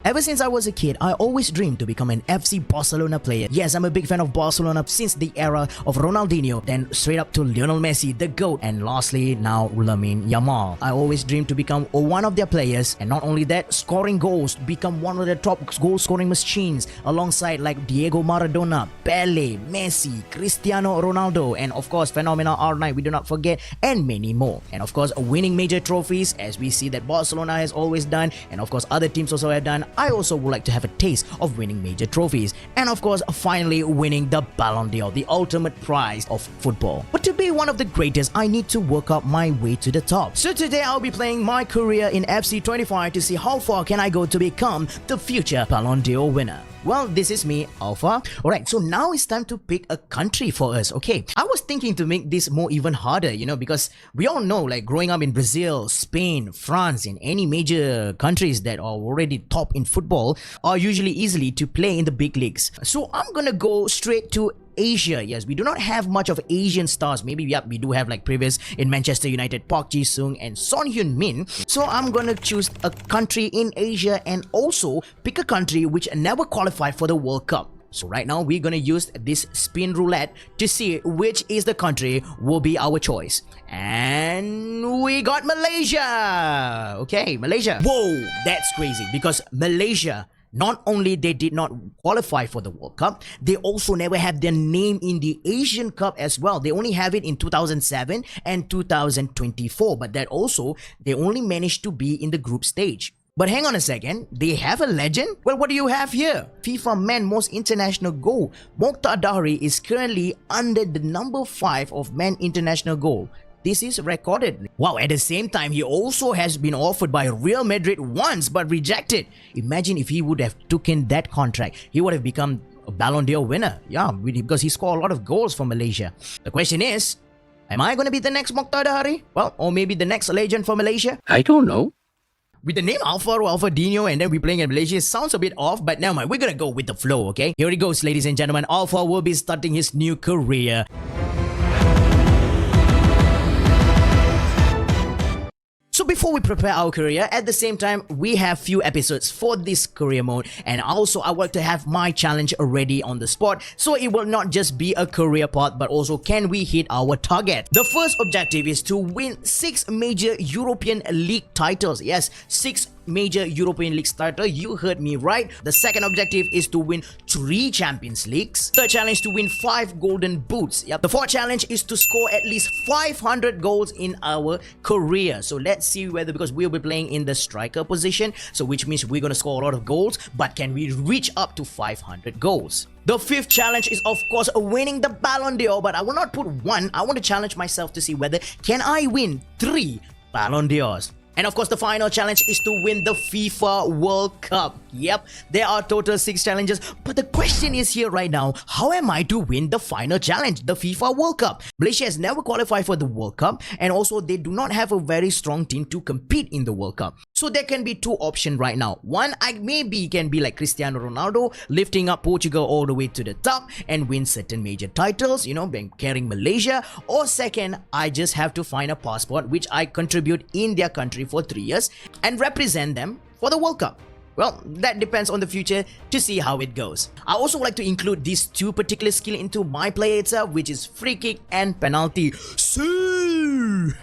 Ever since I was a kid, I always dreamed to become an FC Barcelona player. Yes, I'm a big fan of Barcelona since the era of Ronaldinho, then straight up to Lionel Messi, the GOAT, and lastly, now Lamine Yamal. I always dreamed to become one of their players, and not only that, scoring goals, become one of the top goal-scoring machines, alongside like Diego Maradona, Pele, Messi, Cristiano Ronaldo, and of course, phenomenal R9, we do not forget, and many more. And of course, winning major trophies, as we see that Barcelona has always done, and of course, other teams also have done. I also would like to have a taste of winning major trophies, and of course finally winning the Ballon d'Or, the ultimate prize of football. But to be one of the greatest, I need to work up my way to the top. So today I'll be playing my career in FC 25 to see how far can I go to become the future Ballon d'Or winner. Well, this is me, Alpha. Alright, so now it's time to pick a country for us, okay? I was thinking to make this more even harder, because we all know, like growing up in Brazil, Spain, France, and any major countries that are already top in football are usually easily to play in the big leagues. So I'm gonna go straight to Asia. Yes, we do not have much of Asian stars. Maybe, yep, we do have like previous in Manchester United, Park Ji-sung and Son Heung-min. So I'm gonna choose a country in Asia and also pick a country which never qualified for the World Cup. So right now we're gonna use this spin roulette to see which is the country will be our choice. And we got Malaysia. Okay, Malaysia. Whoa, that's crazy because Malaysia, not only they did not qualify for the World Cup, they also never have their name in the Asian Cup as well. They only have it in 2007 and 2024, but that also, they only managed to be in the group stage. But hang on a second, they have a legend? Well, what do you have here? FIFA Man Most International Goal. Mokhtar Dahri is currently under the number 5 of Man International Goal. This is recorded. Wow, at the same time, he also has been offered by Real Madrid once but rejected. Imagine if he would have taken that contract. He would have become a Ballon d'Or winner. Yeah, because he scored a lot of goals for Malaysia. The question is, am I going to be the next Mokhtar Dahri? Well, or maybe the next legend for Malaysia? I don't know. With the name Alfaro Alfadinho and then we're playing in Malaysia, sounds a bit off, but never mind, we're gonna go with the flow, okay? Here it goes, ladies and gentlemen. Alpha will be starting his new career. So before we prepare our career, at the same time, we have few episodes for this career mode, and also I want to have my challenge already on the spot, so it will not just be a career path, but also can we hit our target. The first objective is to win 6 major European League titles. Yes, 6 major European League starter, you heard me right. The second objective is to win 3 Champions Leagues. Third challenge to win 5 Golden Boots. Yep. The fourth challenge is to score at least 500 goals in our career. So let's see whether, because we'll be playing in the striker position, so which means we're gonna score a lot of goals, but can we reach up to 500 goals? The fifth challenge is of course winning the Ballon d'Or, but I will not put 1. I want to challenge myself to see whether can I win 3 Ballon d'Ors. And of course, the final challenge is to win the FIFA World Cup. Yep, there are total 6 challenges. But the question is here right now, how am I to win the final challenge, the FIFA World Cup? Malaysia has never qualified for the World Cup, and also they do not have a very strong team to compete in the World Cup. So there can be 2 options right now. One, maybe can be like Cristiano Ronaldo, lifting up Portugal all the way to the top and win certain major titles, carrying Malaysia. Or second, I just have to find a passport which I contribute in their country for 3 years and represent them for the World Cup. Well, that depends on the future to see how it goes. I also like to include these 2 particular skills into my play itself, which is free kick and penalty. See!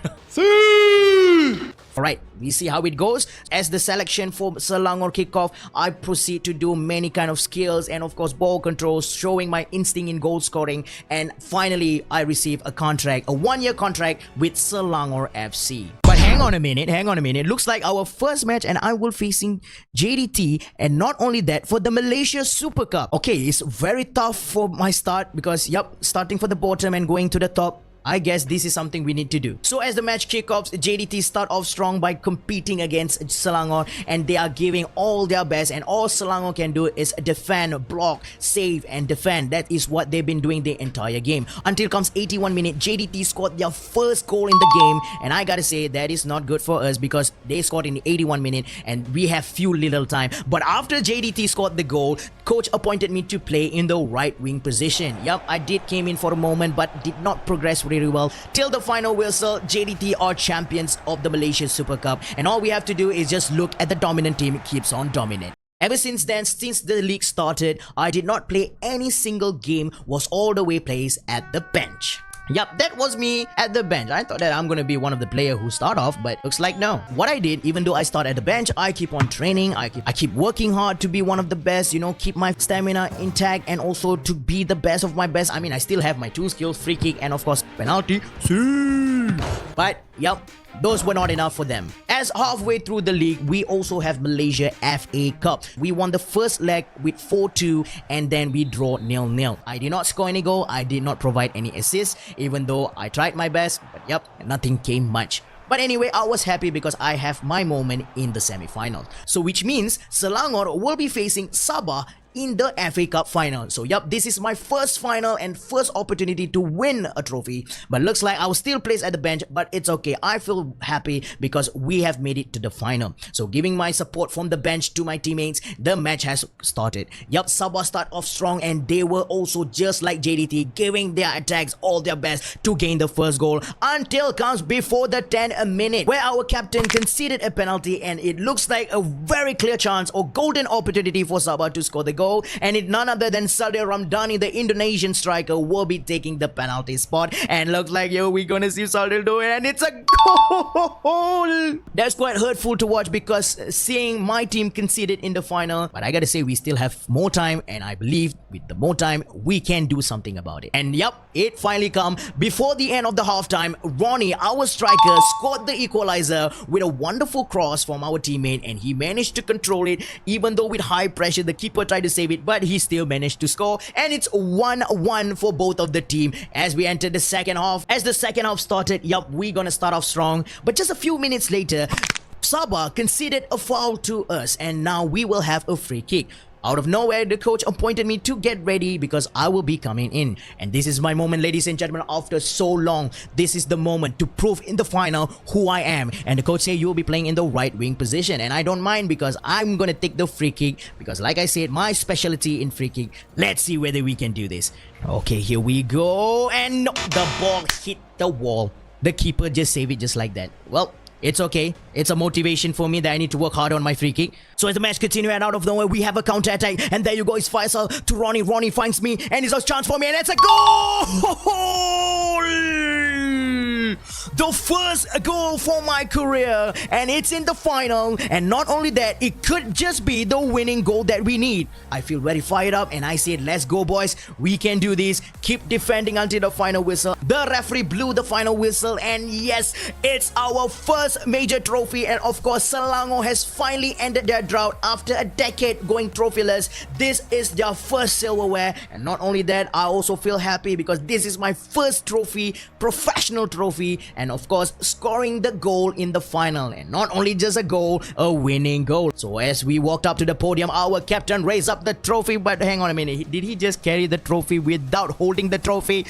Alright, we see how it goes. As the selection for Selangor kickoff, I proceed to do many kind of skills and of course ball controls, showing my instinct in goal scoring, and finally I receive a contract, a 1-year contract with Selangor FC. But hang on a minute, looks like our first match and I will facing JDT, and not only that, for the Malaysia Super Cup. Okay, it's very tough for my start because starting for the bottom and going to the top, I guess this is something we need to do. So as the match kicks off, JDT start off strong by competing against Selangor, and they are giving all their best, and all Selangor can do is defend, block, save and defend. That is what they've been doing the entire game. Until comes 81 minute, JDT scored their first goal in the game, and I gotta say that is not good for us because they scored in the 81 minute and we have few little time. But after JDT scored the goal, coach appointed me to play in the right wing position. Yup, I came in for a moment but did not progress really well till the final whistle. JDT are champions of the Malaysia Super Cup, and all we have to do is just look at the dominant team keeps on dominant. Ever since then, since the league started, I did not play any single game, was all the way placed at the bench. Yup, that was me at the bench. I thought that I'm gonna be one of the players who start off, but looks like no. What I did, even though I start at the bench, I keep on training, I keep working hard to be one of the best, you know, keep my stamina intact and also to be the best of my best. I mean, I still have my 2 skills, free kick and of course penalty. But yup, those were not enough for them. As halfway through the league, we also have Malaysia FA Cup. We won the first leg with 4-2 and then we draw 0-0. I did not score any goal, I did not provide any assists, even though I tried my best, but yep, nothing came much. But anyway, I was happy because I have my moment in the semi-finals. So which means Selangor will be facing Sabah in the FA Cup final. So yup, this is my first final and first opportunity to win a trophy. But looks like I was still placed at the bench, but it's okay. I feel happy because we have made it to the final. So giving my support from the bench to my teammates, the match has started. Yup, Sabah start off strong and they were also just like JDT, giving their attacks all their best to gain the first goal until comes before the 10th minute, where our captain conceded a penalty and it looks like a very clear chance or golden opportunity for Sabah to score the goal. And it none other than Saldir Ramdhani, the Indonesian striker, will be taking the penalty spot. And looks like, yo, we're gonna see Saldir do it, and it's a goal! That's quite hurtful to watch because seeing my team conceded in the final. But I gotta say, we still have more time, and I believe with the more time, we can do something about it. And yup, it finally come. Before the end of the halftime, Ronnie, our striker, scored the equalizer with a wonderful cross from our teammate, and he managed to control it. Even though with high pressure, the keeper tried to save it, but he still managed to score, and it's 1-1 for both of the team as we enter the second half. As the second half started, yup, we're gonna start off strong, but just a few minutes later, Sabah conceded a foul to us, and now we will have a free kick. Out of nowhere, the coach appointed me to get ready because I will be coming in. And this is my moment, ladies and gentlemen, after so long. This is the moment to prove in the final who I am. And the coach said you will be playing in the right wing position. And I don't mind because I'm going to take the free kick. Because like I said, my specialty in free kick. Let's see whether we can do this. Okay, here we go. And no, the ball hit the wall. The keeper just saved it just like that. Well, it's okay. It's a motivation for me that I need to work hard on my free kick. So as the match continues and out of nowhere, we have a counter attack. And there you go, it's Faisal to Ronnie. Ronnie finds me and it's a chance for me and it's a goal! The first goal for my career, and it's in the final. And not only that, it could just be the winning goal that we need. I feel very fired up and I said, let's go boys, we can do this. Keep defending until the final whistle. The referee blew the final whistle and yes, it's our first major trophy. And of course, Selangor has finally ended their drought after a decade going trophyless. This is their first silverware, and not only that, I also feel happy because this is my first trophy, professional trophy, and of course scoring the goal in the final. And not only just a goal, a winning goal. So as we walked up to the podium, our captain raised up the trophy. But hang on a minute, did he just carry the trophy without holding the trophy?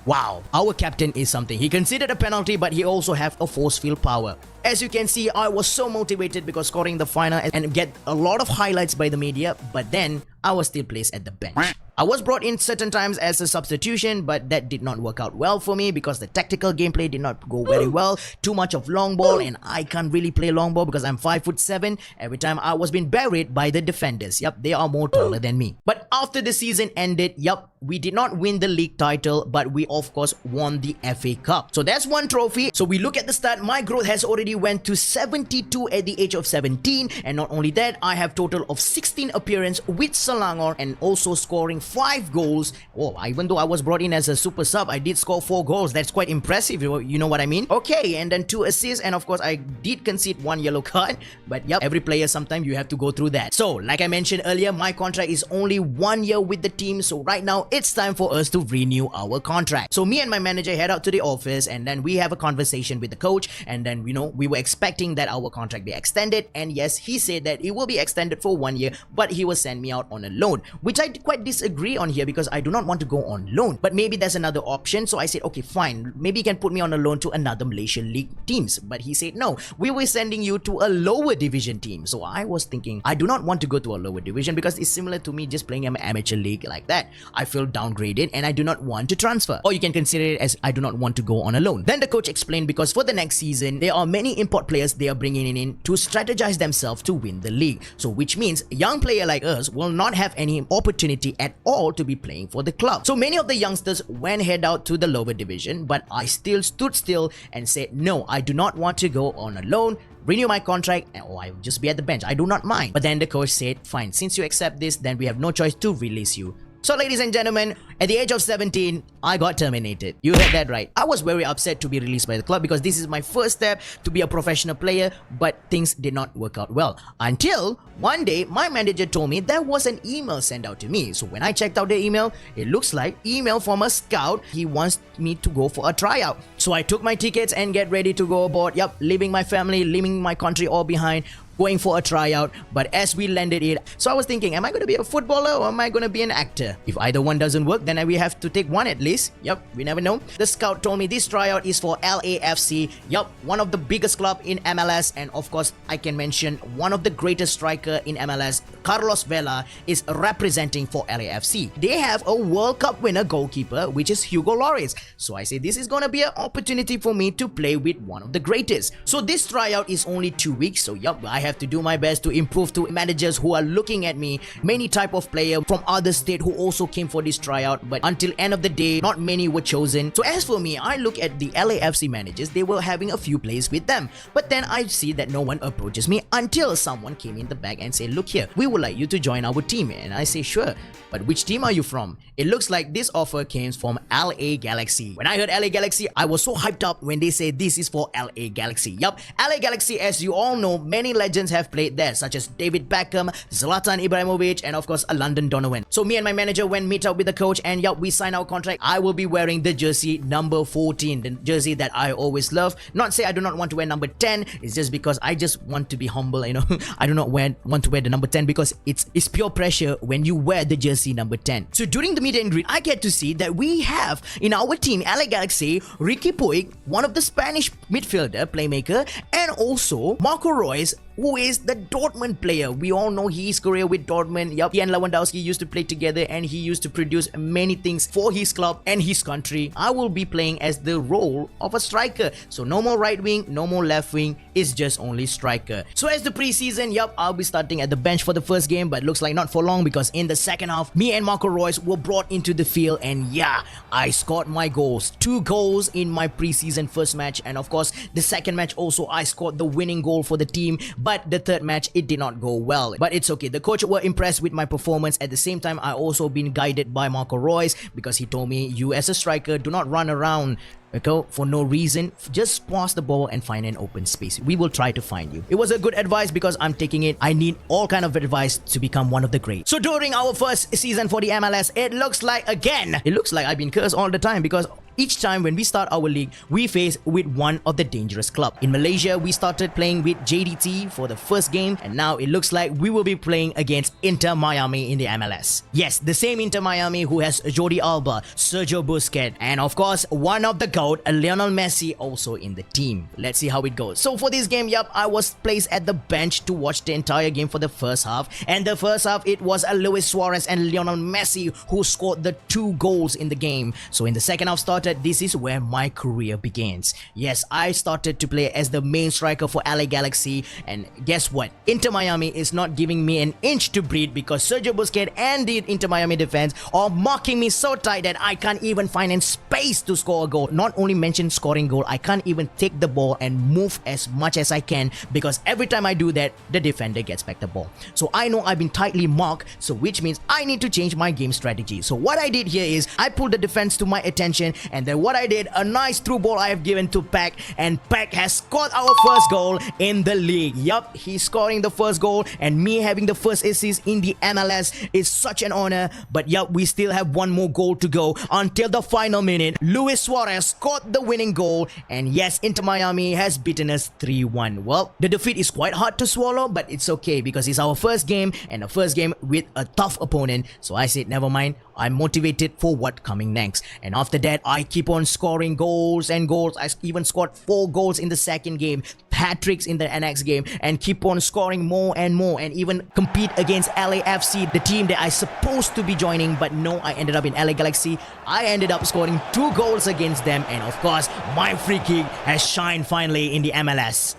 Wow, our captain is something. He considered a penalty, but he also have a force field power. As you can see, I was so motivated because scoring the final and get a lot of highlights by the media, but then I was still placed at the bench. I was brought in certain times as a substitution, but that did not work out well for me because the tactical gameplay did not go very well. Too much of long ball, and I can't really play long ball because I'm 5'7". Every time I was being buried by the defenders. Yup, they are more taller than me. But after the season ended, yup, we did not win the league title, but we of course won the FA Cup. So that's one trophy. So we look at the stat, my growth has already went to 72 at the age of 17, and not only that, I have total of 16 appearance with Selangor and also scoring 5 goals. Oh, even though I was brought in as a super sub, I did score 4 goals. That's quite impressive, you know what I mean? Okay, and then 2 assists, and of course I did concede 1 yellow card, but yep, every player sometimes you have to go through that. So like I mentioned earlier, my contract is only 1 year with the team, so right now it's time for us to renew our contract. So me and my manager head out to the office, and then we have a conversation with the coach, and then you know, we were expecting that our contract be extended, and yes, he said that it will be extended for 1 year, but he will send me out on a loan, which I quite disagree disagree on here because I do not want to go on loan. But maybe there's another option. So I said, okay, fine. Maybe you can put me on a loan to another Malaysian league teams. But he said, no, we were sending you to a lower division team. So I was thinking, I do not want to go to a lower division because it's similar to me just playing an amateur league like that. I feel downgraded and I do not want to transfer. Or you can consider it as I do not want to go on a loan. Then the coach explained because for the next season, there are many import players they are bringing in to strategize themselves to win the league. So which means a young player like us will not have any opportunity at all to be playing for the club. So many of the youngsters went head out to the lower division, but I still stood still and said, no, I do not want to go on a loan, renew my contract, or I will just be at the bench. I do not mind. But then the coach said, fine, since you accept this, then we have no choice to release you. So ladies and gentlemen, at the age of 17, I got terminated. You heard that right. I was very upset to be released by the club because this is my first step to be a professional player, but things did not work out well. Until one day, my manager told me there was an email sent out to me. So when I checked out the email, it looks like email from a scout. He wants me to go for a tryout. So I took my tickets and get ready to go aboard. Yep, leaving my family, leaving my country all behind, going for a tryout. But as we landed it, so I was thinking, am I going to be a footballer or am I going to be an actor? If either one doesn't work, then we have to take one at least. Yep, we never know. The scout told me this tryout is for LAFC. Yep, one of the biggest club in MLS, and of course I can mention one of the greatest striker in MLS, Carlos Vela, is representing for LAFC. They have a World Cup winner goalkeeper, which is Hugo Lloris. So I say this is going to be an opportunity for me to play with one of the greatest. So this tryout is only 2 weeks. So yep, I have to do my best to improve to managers who are looking at me. Many type of player from other state who also came for this tryout, but until end of the day, not many were chosen. So as for me, I look at the LAFC managers, they were having a few plays with them. But then I see that no one approaches me until someone came in the back and said, look here, we would like you to join our team. And I say, sure, but which team are you from? It looks like this offer came from LA Galaxy. When I heard LA Galaxy, I was so hyped up when they said this is for LA Galaxy. Yup, LA Galaxy, as you all know, many legends have played there, such as David Beckham, Zlatan Ibrahimovic, and of course London Donovan. So me and my manager went meet up with the coach, and yup, we signed our contract. I will be wearing the jersey number 14, the jersey that I always love. Not say I do not want to wear number 10, it's just because I just want to be humble, you know. I do not want to wear the number 10 because it's pure pressure when you wear the jersey number 10. So during the meet and greet, I get to see that we have in our team, LA Galaxy, Ricky Puig, one of the Spanish midfielder, playmaker, and also Marco Reus, who is the Dortmund player. We all know his career with Dortmund. Yup, he and Lewandowski used to play together and he used to produce many things for his club and his country. I will be playing as the role of a striker. So no more right wing, no more left wing. It's just only striker. So as the preseason, yup, I'll be starting at the bench for the first game, but looks like not for long because in the second half, me and Marco Reus were brought into the field and yeah, I scored my goals. 2 goals in my preseason first match, and of course, the second match also I scored the winning goal for the team. But the third match, it did not go well. But it's okay. The coach were impressed with my performance. At the same time, I also been guided by Marco Reus because he told me, you as a striker, do not run around, okay, for no reason. Just pass the ball and find an open space. We will try to find you. It was a good advice because I'm taking it. I need all kind of advice to become one of the great. So during our first season for the MLS, it looks like I've been cursed all the time because each time when we start our league, we face with one of the dangerous club. In Malaysia, we started playing with JDT for the first game, and now it looks like we will be playing against Inter Miami in the MLS. Yes, the same Inter Miami who has Jordi Alba, Sergio Busquets, and of course, one of the GOAT, Lionel Messi, also in the team. Let's see how it goes. So for this game, yup, I was placed at the bench to watch the entire game for the first half. And the first half, it was Luis Suarez and Lionel Messi who scored the 2 goals in the game. So in the second half started, this is where my career begins. Yes, I started to play as the main striker for LA Galaxy, and guess what? Inter Miami is not giving me an inch to breathe because Sergio Busquets and the Inter Miami defense are marking me so tight that I can't even find any space to score a goal. Not only mention scoring goal, I can't even take the ball and move as much as I can because every time I do that, the defender gets back the ball. So I know I've been tightly marked, so which means I need to change my game strategy. So what I did here is I pulled the defense to my attention And then what I did, a nice through ball I have given to Peck, and Peck has scored our first goal in the league. Yup, he's scoring the first goal, and me having the first assist in the MLS is such an honor. But yup, we still have one more goal to go until the final minute. Messi Suarez scored the winning goal, and yes, Inter Miami has beaten us 3-1. Well, the defeat is quite hard to swallow, but it's okay because it's our first game, and the first game with a tough opponent. So I said, never mind, I'm motivated for what coming next. And after that, I keep on scoring goals and goals. I even scored 4 goals in the second game, hat-tricks in the next game, and keep on scoring more, and even compete against LAFC, the team that I supposed to be joining, but no, I ended up in LA Galaxy. I ended up scoring 2 goals against them, and of course, my free kick has shined finally in the MLS.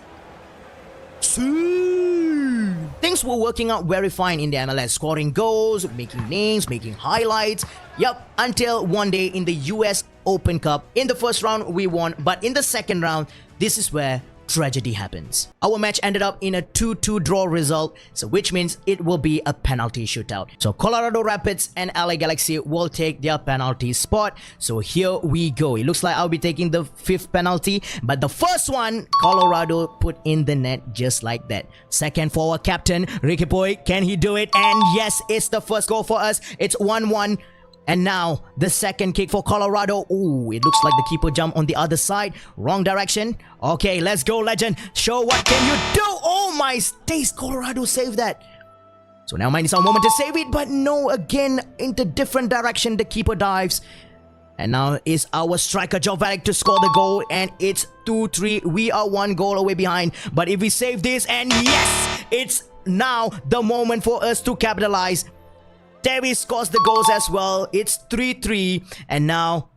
Things were working out very fine in the MLS, scoring goals, making names, making highlights. Yup, until one day in the US Open Cup. In the first round, we won, but in the second round, this is where tragedy happens. Our match ended up in a 2-2 draw result, so which means it will be a penalty shootout. So Colorado Rapids and LA Galaxy will take their penalty spot. So here we go. It looks like I'll be taking the 5th penalty, but the first one, Colorado put in the net just like that. Second for our captain, Ricky Boy, can he do it? And yes, it's the first goal for us. It's 1-1. And now, the second kick for Colorado. Ooh, it looks like the keeper jumped on the other side. Wrong direction. Okay, let's go, legend. Show what can you do. Oh my days, Colorado saved that. So now mine is our moment to save it. But no, again, into different direction, the keeper dives. And now it's our striker, Joe Vela, to score the goal. And it's 2-3. We are 1 goal away behind. But if we save this, and yes, it's now the moment for us to capitalize. Davis scores the goals as well. It's 3-3. And now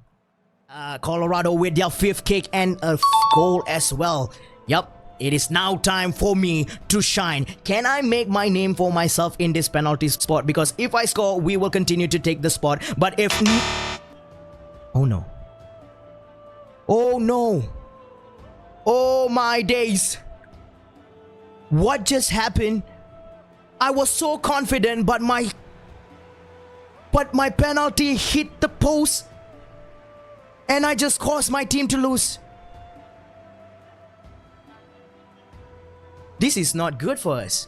Colorado with their 5th kick and a goal as well. Yup, it is now time for me to shine. Can I make my name for myself in this penalty spot? Because if I score, we will continue to take the spot. But if... Oh no. Oh no. Oh my days. What just happened? I was so confident, but my penalty hit the post, and I just caused my team to lose. This is not good for us.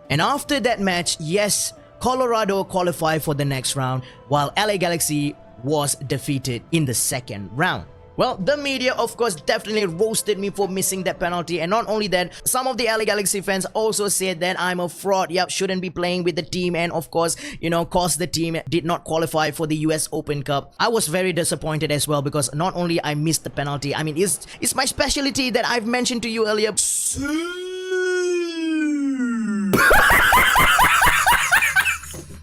And after that match, yes, Colorado qualified for the next round, while LA Galaxy was defeated in the second round. Well, the media, of course, definitely roasted me for missing that penalty. And not only that, some of the LA Galaxy fans also said that I'm a fraud. Yep, shouldn't be playing with the team. And of course, you know, cause the team did not qualify for the US Open Cup. I was very disappointed as well because not only I missed the penalty, I mean, it's my specialty that I've mentioned to you earlier.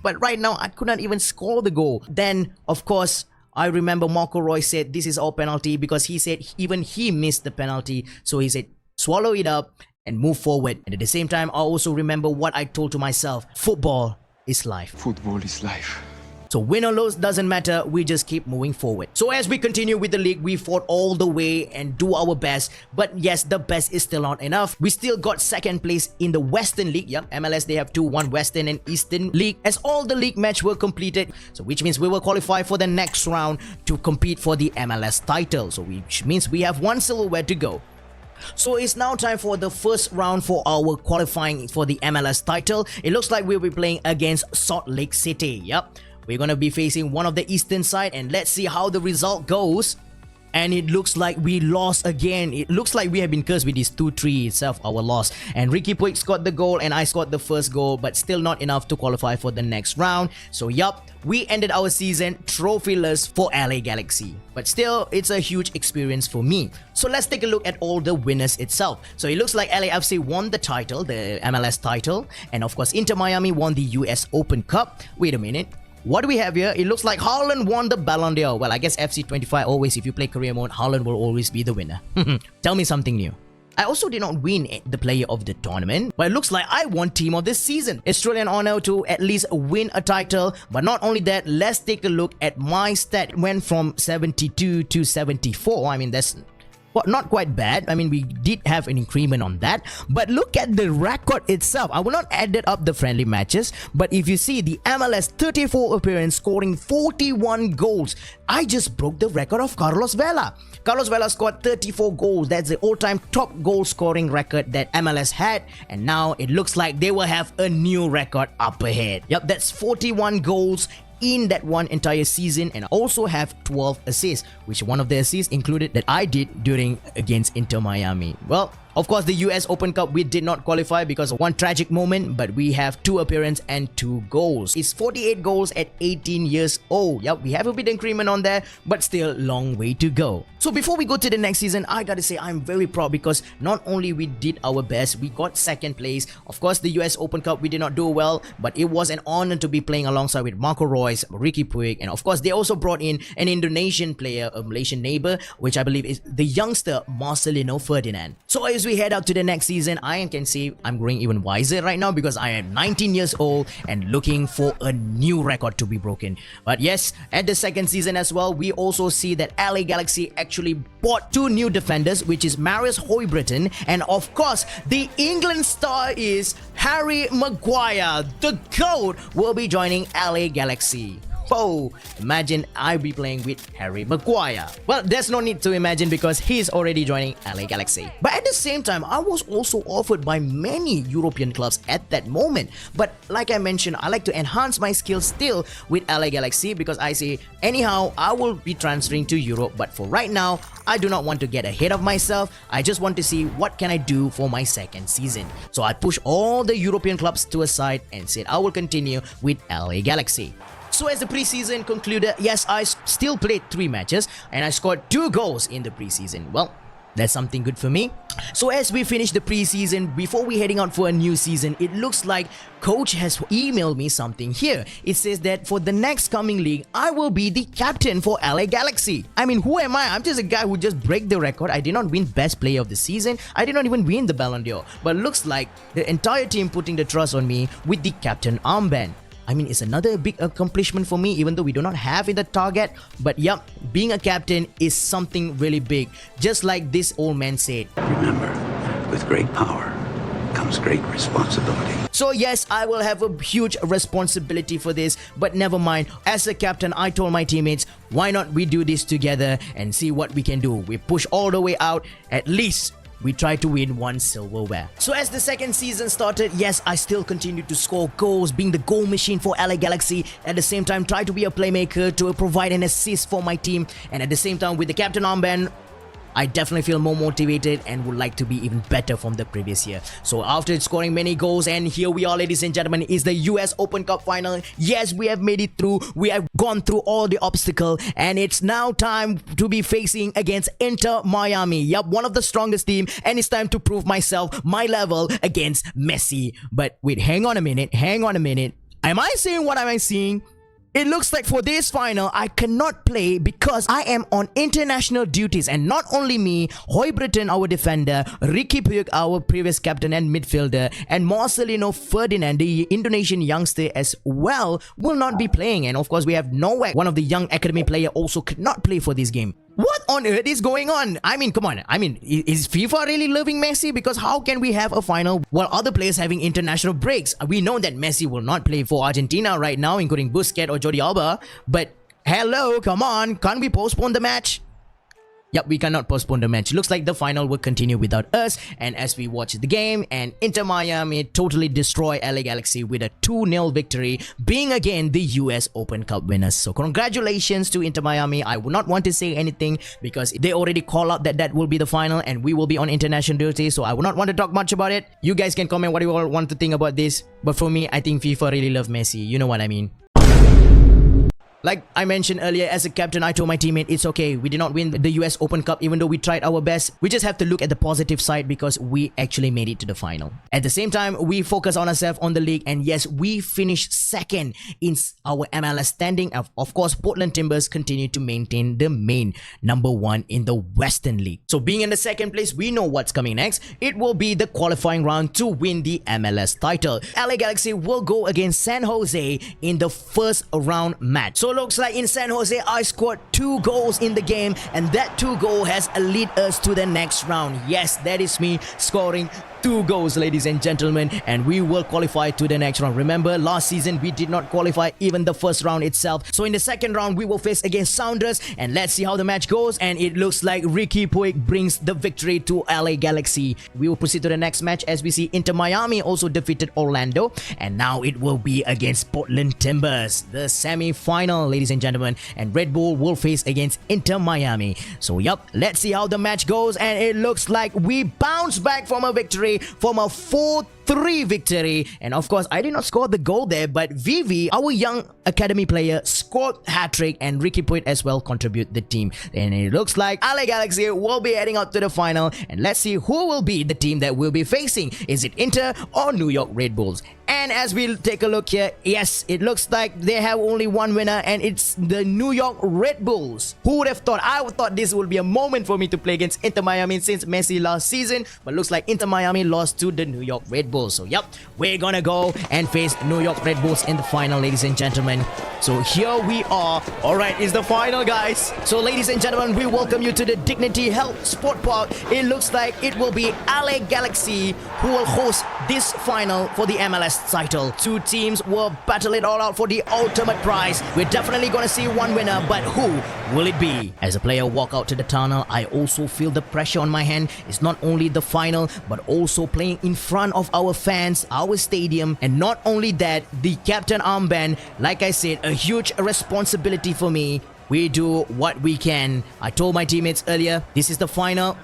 But right now, I could not even score the goal. Then, of course, I remember Marco Roy said this is our penalty because he said even he missed the penalty. So he said swallow it up and move forward. And at the same time, I also remember what I told to myself. Football is life. Football is life. So win or lose doesn't matter, we just keep moving forward. So as we continue with the league, we fought all the way and do our best. But yes, the best is still not enough. We still got second place in the Western League. Yeah, MLS, they have 2-1 Western and Eastern League. As all the league match were completed, so which means we will qualify for the next round to compete for the MLS title. So which means we have 1 silverware to go. So it's now time for the first round for our qualifying for the MLS title. It looks like we'll be playing against Salt Lake City. Yep. We're gonna be facing one of the eastern side, and let's see how the result goes. And it looks like we lost again. It looks like we have been cursed with this 2-3 itself, our loss. And Ricky Puig scored the goal and I scored the first goal, but still not enough to qualify for the next round. So yup, we ended our season trophyless for LA Galaxy. But still, it's a huge experience for me. So let's take a look at all the winners itself. So it looks like LAFC won the title, the MLS title. And of course, Inter Miami won the US Open Cup. Wait a minute. What do we have here? It looks like Haaland won the Ballon d'Or. Well, I guess FC25 always, if you play career mode, Haaland will always be the winner. Tell me something new. I also did not win the player of the tournament, but it looks like I won team of this season. It's truly an honor to at least win a title. But not only that, let's take a look at my stat. It went from 72 to 74. I mean, that's well, not quite bad. I mean, we did have an increment on that. But look at the record itself. I will not add it up the friendly matches, but if you see the MLS 34 appearance scoring 41 goals, I just broke the record of Carlos Vela. Carlos Vela scored 34 goals. That's the all-time top goal scoring record that MLS had, and now it looks like they will have a new record up ahead. Yep, that's 41 goals in that one entire season, and also have 12 assists, which one of the assists included that I did during against Inter Miami. Well, of course, the US Open Cup, we did not qualify because of one tragic moment, but we have 2 appearances and 2 goals. It's 48 goals at 18 years old. Yep, we have a bit increment on there, but still long way to go. So before we go to the next season, I gotta say I'm very proud because not only we did our best, we got 2nd place. Of course, the US Open Cup, we did not do well, but it was an honor to be playing alongside with Marco Reus, Ricky Puig, and of course, they also brought in an Indonesian player, a Malaysian neighbor, which I believe is the youngster Marcelino Ferdinand. So as we head out to the next season, I can see I'm growing even wiser right now because I am 19 years old and looking for a new record to be broken. But yes, at the 2nd season as well, we also see that LA Galaxy actually bought 2 new defenders, which is Marius Højbjerg, and of course, the England star is Harry Maguire. The GOAT will be joining LA Galaxy. Oh, imagine I be playing with Harry Maguire. Well, there's no need to imagine because he's already joining LA Galaxy. But at the same time, I was also offered by many European clubs at that moment. But like I mentioned, I like to enhance my skills still with LA Galaxy because I say, anyhow, I will be transferring to Europe. But for right now, I do not want to get ahead of myself. I just want to see what can I do for my 2nd season. So I push all the European clubs to a side and said I will continue with LA Galaxy. So as the preseason concluded, yes, I still played 3 matches and I scored 2 goals in the preseason. Well, that's something good for me. So as we finish the preseason, before we heading out for a new season, it looks like coach has emailed me something here. It says that for the next coming league, I will be the captain for LA Galaxy. I mean, who am I? I'm just a guy who just break the record. I did not win best player of the season. I did not even win the Ballon d'Or. But looks like the entire team putting the trust on me with the captain armband. I mean, it's another big accomplishment for me, even though we do not have in the target. But yep, being a captain is something really big. Just like this old man said. Remember, with great power comes great responsibility. So yes, I will have a huge responsibility for this, but never mind. As a captain, I told my teammates, why not we do this together and see what we can do. We push all the way out, at least we try to win 1 silverware. So as the 2nd season started, yes, I still continued to score goals, being the goal machine for LA Galaxy. At the same time, try to be a playmaker to provide an assist for my team. And at the same time, with the captain armband, I definitely feel more motivated and would like to be even better from the previous year. So after scoring many goals, and here we are, ladies and gentlemen, is the US Open Cup final. Yes, we have made it through. We have gone through all the obstacles, and it's now time to be facing against Inter Miami. Yup, one of the strongest team, and it's time to prove myself, my level against Messi. But wait, hang on a minute. Am I saying what am I seeing? It looks like for this final, I cannot play because I am on international duties. And not only me, Højbjerg, our defender, Ricky Puig, our previous captain and midfielder, and Marcelino Ferdinand, the Indonesian youngster as well, will not be playing. And of course, we have Novak, one of the young academy player, also could not play for this game. What on earth is going on? I mean, come on. I mean, is FIFA really loving Messi? Because how can we have a final while other players having international breaks? We know that Messi will not play for Argentina right now, including Busquets or Jordi Alba. But hello, come on. Can't we postpone the match? Yep, we cannot postpone the match. Looks like the final will continue without us. And as we watch the game, and Inter Miami totally destroy LA Galaxy with a 2-0 victory, being again the US Open Cup winners. So congratulations to Inter Miami. I would not want to say anything because they already call out that will be the final and we will be on international duty. So I would not want to talk much about it. You guys can comment what you all want to think about this. But for me, I think FIFA really love Messi. You know what I mean. Like I mentioned earlier, as a captain, I told my teammate, it's okay. We did not win the US Open Cup even though we tried our best. We just have to look at the positive side because we actually made it to the final. At the same time, we focus on ourselves on the league. And yes, we finished 2nd in our MLS standing. Of course, Portland Timbers continue to maintain the main #1 in the Western League. So being in the 2nd place, we know what's coming next. It will be the qualifying round to win the MLS title. LA Galaxy will go against San Jose in the first round match. So looks like in San Jose, I scored 2 goals in the game, and that 2 goal has lead us to the next round. Yes, that is me scoring 2 goals, ladies and gentlemen, and we will qualify to the next round. Remember, last season we did not qualify even the first round itself. So in the second round, we will face against Sounders, and let's see how the match goes. And it looks like Ricky Puig brings the victory to LA Galaxy. We will proceed to the next match as we see Inter Miami also defeated Orlando, and now it will be against Portland Timbers, the semi-final, ladies and gentlemen, and Red Bull will face against Inter Miami. So yup, let's see how the match goes, and it looks like we bounce back from a victory, from a 4-3 victory. And of course, I did not score the goal there, but Vivi, our young academy player, scored hat-trick, and Ricky Puig as well contribute the team. And it looks like LA Galaxy will be heading out to the final, and let's see who will be the team that we'll be facing. Is it Inter or New York Red Bulls? And as we take a look here, yes, it looks like they have only one winner, and it's the New York Red Bulls. Who would have thought? I would thought this would be a moment for me to play against Inter Miami since Messi last season, but looks like Inter Miami lost to the New York Red Bulls. So yep, we're gonna go and face New York Red Bulls in the final, ladies and gentlemen. So here we are. Alright, it's the final, guys. So ladies and gentlemen, we welcome you to the Dignity Health Sport Park. It looks like it will be LA Galaxy who will host this final for the MLS title. 2 teams will battle it all out for the ultimate prize. We're definitely gonna see one winner, but who will it be? As a player walk out to the tunnel, I also feel the pressure on my hand. It's not only the final, but also playing in front of our fans, our stadium, and not only that, the captain armband. Like I said, a huge responsibility for me. We do what we can. I told my teammates earlier, this is the final.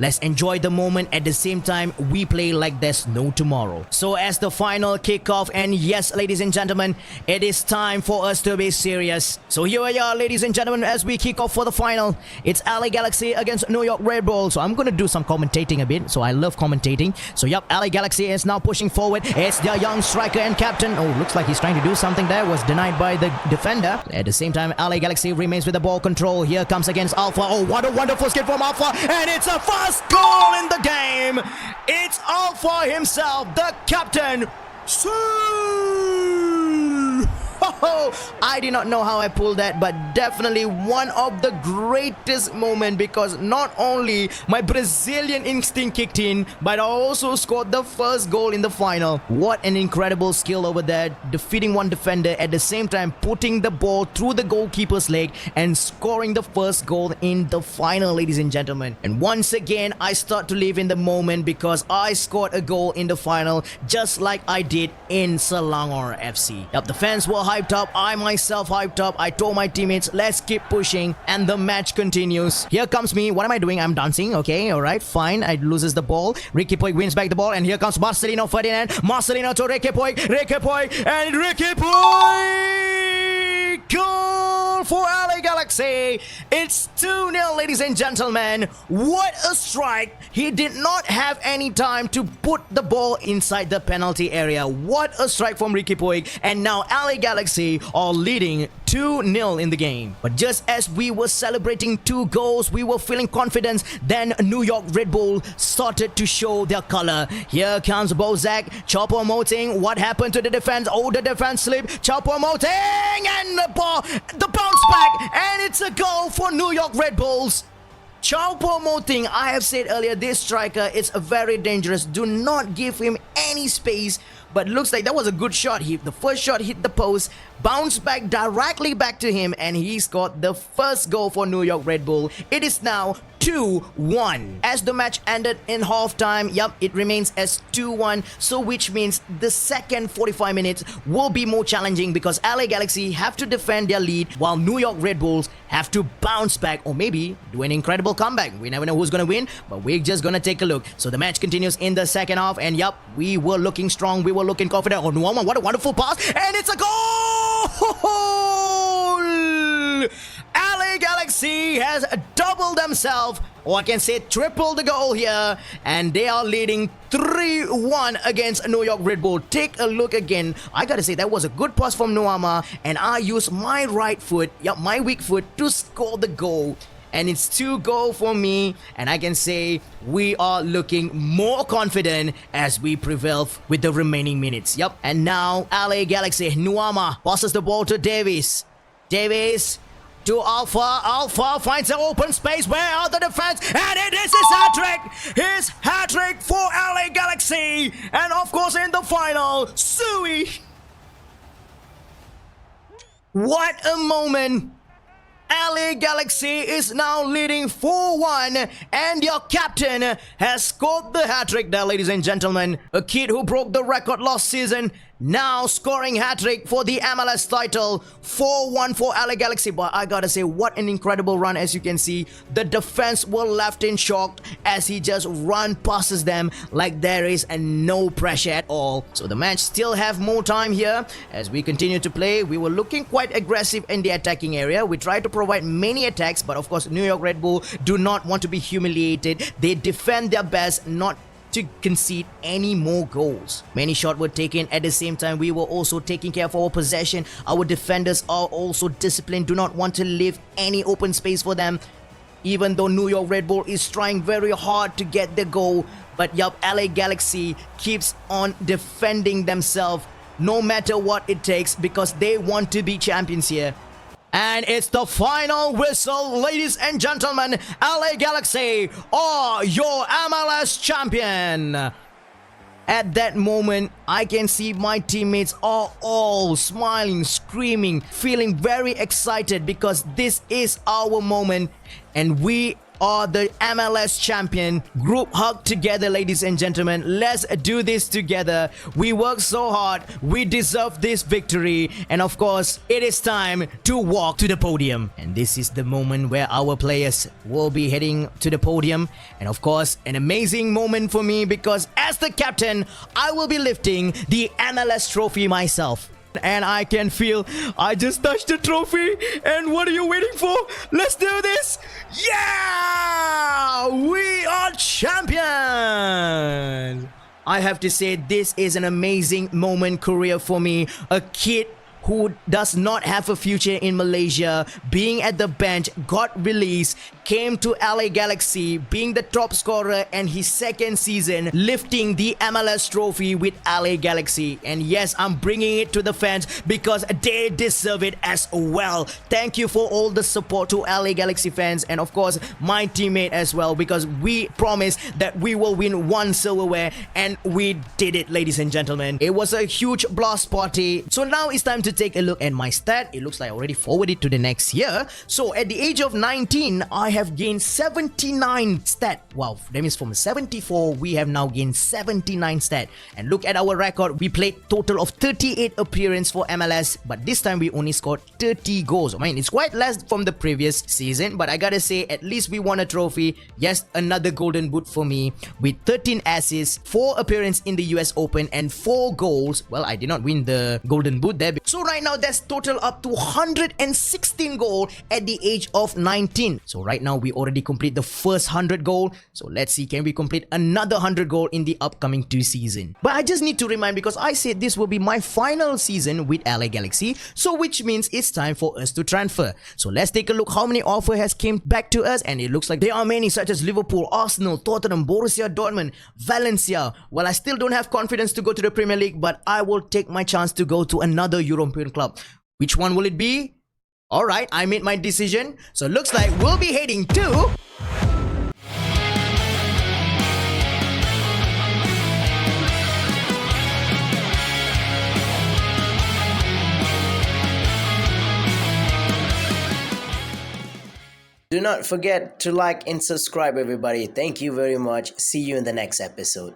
Let's enjoy the moment. At the same time, we play like there's no tomorrow. So as the final kickoff, and yes, ladies and gentlemen, it is time for us to be serious. So here we are, ladies and gentlemen, as we kick off for the final. It's LA Galaxy against New York Red Bull. So I'm gonna do some commentating a bit. So I love commentating. So yep, LA Galaxy is now pushing forward. It's their young striker and captain. Oh, looks like he's trying to do something there. Was denied by the defender. At the same time, LA Galaxy remains with the ball control. Here comes against Alpha. Oh, what a wonderful skip from Alpha, and it's a first goal in the game. It's Alfaro himself, the captain. I did not know how I pulled that, but definitely one of the greatest moments, because not only my Brazilian instinct kicked in, but I also scored the first goal in the final. What an incredible skill over there, defeating one defender, at the same time putting the ball through the goalkeeper's leg and scoring the first goal in the final, ladies and gentlemen. And once again, I start to live in the moment because I scored a goal in the final just like I did in Selangor FC. Yep, the fans were hyped up. I myself hyped up. I told my teammates, let's keep pushing, and the match continues. Here comes me. What am I doing? I'm dancing. Okay, alright, fine. I loses the ball. Ricky Puig wins back the ball, and here comes Marcelino Ferdinand. Marcelino to Ricky Puig. Ricky Puig, and Ricky Puig! Goal for LA Galaxy. It's 2-0, ladies and gentlemen. What a strike. He did not have any time to put the ball inside the penalty area. What a strike from Ricky Puig. And now LA Galaxy are leading 2-0 in the game. But just as we were celebrating 2 goals, we were feeling confidence, then New York Red Bull started to show their color. Here comes Bozak, Choupo-Moting. What happened to the defense? Oh, the defense slipped. Choupo-Moting, and the ball, the bounce back, and it's a goal for New York Red Bulls. Choupo-Moting, I have said earlier, this striker is very dangerous. Do not give him any space. But looks like that was a good shot. The first shot hit the post, bounced back directly back to him, and he scored the first goal for New York Red Bull. It is now 2-1. As the match ended in halftime, yep, it remains as 2-1. So which means the second 45 minutes will be more challenging because LA Galaxy have to defend their lead while New York Red Bulls have to bounce back or maybe do an incredible comeback. We never know who's going to win, but we're just going to take a look. So the match continues in the second half, and yep, we were looking strong. We were looking confident. Oh, Nuama, what a wonderful pass, and it's a goal! LA Galaxy has doubled themselves, or I can say triple the goal here, and they are leading 3-1 against New York Red Bull. Take a look again. I gotta say that was a good pass from Nuama, and I used my right foot, my weak foot, to score the goal. And it's 2 goals for me, and I can say we are looking more confident as we prevail with the remaining minutes. Yep. And now LA Galaxy, Nuama passes the ball to Davis. Davies to Alpha. Alpha finds an open space. Where are the defense? And it is his hat-trick. His hat-trick for LA Galaxy. And of course in the final, Sui. What a moment. LA Galaxy is now leading 4-1 and your captain has scored the hat-trick there, ladies and gentlemen. A kid who broke the record last season now scoring hat-trick for the MLS title. 4-1 for LA Galaxy. But I gotta say, what an incredible run. As you can see, the defense were left in shock as he just run passes them like there is no pressure at all. So the match still have more time here. As we continue to play, we were looking quite aggressive in the attacking area. We tried to provide many attacks, but of course New York Red Bull do not want to be humiliated. They defend their best not to concede any more goals. Many shots were taken. At the same time, we were also taking care of our possession. Our defenders are also disciplined, do not want to leave any open space for them, even though New York Red Bull is trying very hard to get the goal. But yup, LA Galaxy keeps on defending themselves no matter what it takes, because they want to be champions here. And it's the final whistle, ladies and gentlemen. LA Galaxy are your MLS champion. At that moment, I can see my teammates are all smiling, screaming, feeling very excited because this is our moment and we are the MLS champion. Group hug together, ladies and gentlemen. Let's do this together. We worked so hard. We deserve this victory. And of course, it is time to walk to the podium. And this is the moment where our players will be heading to the podium. And of course, an amazing moment for me because as the captain, I will be lifting the MLS trophy myself. And I can feel I just touched the trophy. And what are you waiting for? Let's do this. Yeah, we are champions. I have to say, this is an amazing moment career for me. A kid who does not have a future in Malaysia, being at the bench, got released, came to LA Galaxy, being the top scorer and his second season, lifting the MLS trophy with LA Galaxy. And yes, I'm bringing it to the fans because they deserve it as well. Thank you for all the support to LA Galaxy fans and of course my teammate as well, because we promised that we will win one silverware and we did it, ladies and gentlemen. It was a huge blast party. So now it's time to take a look at my stat. It looks like I already forwarded to the next year. So at the age of 19, I have gained 79 stat. Wow, that means from 74, we have now gained 79 stat. And look at our record. We played total of 38 appearances for MLS, but this time we only scored 30 goals. I mean, it's quite less from the previous season, but I gotta say, at least we won a trophy. Yes, another golden boot for me with 13 assists, 4 appearances in the US Open and 4 goals. Well, I did not win the golden boot there. So right now, that's total up to 116 goal at the age of 19. So right now, we already complete the first 100 goal. So let's see, can we complete another 100 goal in the upcoming 2 seasons? But I just need to remind, because I said this will be my final season with LA Galaxy. So which means it's time for us to transfer. So let's take a look how many offer has came back to us. And it looks like there are many, such as Liverpool, Arsenal, Tottenham, Borussia Dortmund, Valencia. Well, I still don't have confidence to go to the Premier League, but I will take my chance to go to another European club. Which one will it be? Alright, I made my decision. So looks like we'll be heading to... Do not forget to like and subscribe, everybody. Thank you very much. See you in the next episode.